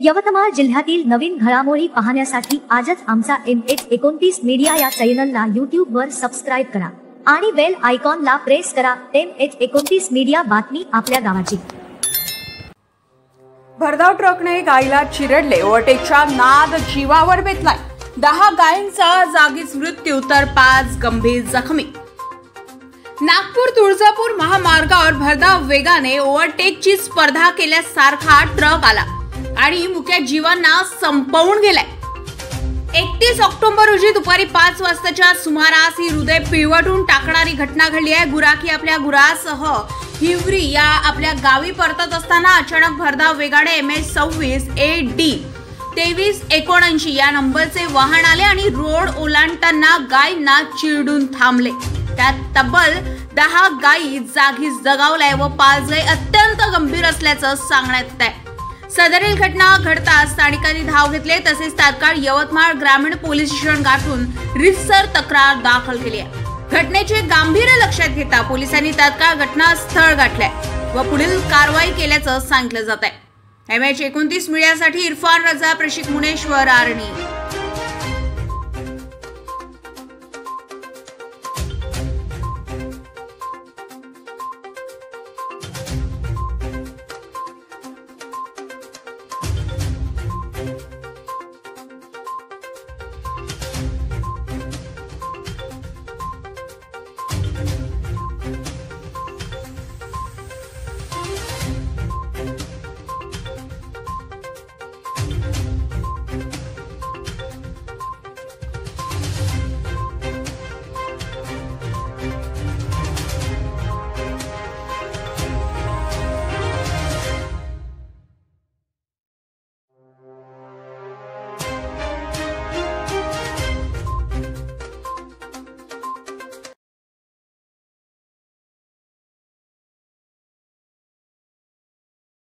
यवतमाळ जिल्ह्यातील नवीन घडामोडी पाहण्यासाठी आजच आमचा MH29 मीडिया या चॅनलला YouTube वर सबस्क्राइब करा आणि बेल आयकॉनला प्रेस करा। MH29 मीडिया, बातमी आपल्या गावाची। भरधाव ट्रकने गायीला चिरडले, ओव्हरटेकचा नाद जीवावर बेतलाय। 10 गायींचा जागीच मृत्यू तर 5 गंभीर जखमी। नागपूर तुळजापूर महामार्गावर भरधाव वेगाने ओव्हरटेकची स्पर्धा केल्यासारखा ट्रक आला आणि मुख्य जीवांना संपवून गेलाय। 31 ऑक्टोबर रोजी दुपारी 5 वाजताच्या सुमारास ही हृदय पिळवटून टाकणारी घटना घडली आहे। गुराखी आपल्या गुरासह हिवरी या आपल्या गावी परतत असताना अचानक भरधाव वेगाने MH26 AD 2379 या नंबरचे वाहन आले आणि रोड ओलांडताना गायींना चिरडून थांबले। त्यात तब्बल 10 गायी जागीच दगावल्या व 5 गायी अत्यंत गंभीर असल्याचं सांगण्यात येत आहे। सदरील घटना घडताच स्थानिकांनी धाव घेतली, तसेच तात्काळ यवतमाळ ग्रामीण पोलीस स्टेशन गाठून रितसर तक्रार दाखल केली आहे। घटनेचे गांभीर्य लक्षात घेता पोलिसांनी तात्काळ घटनास्थळ गाठले व पुढील कारवाई केल्याचं सांगितलं जात आहे। MH29 मीडियासाठी इरफान रजा, प्रशिक मुनेश्वर, आरणी।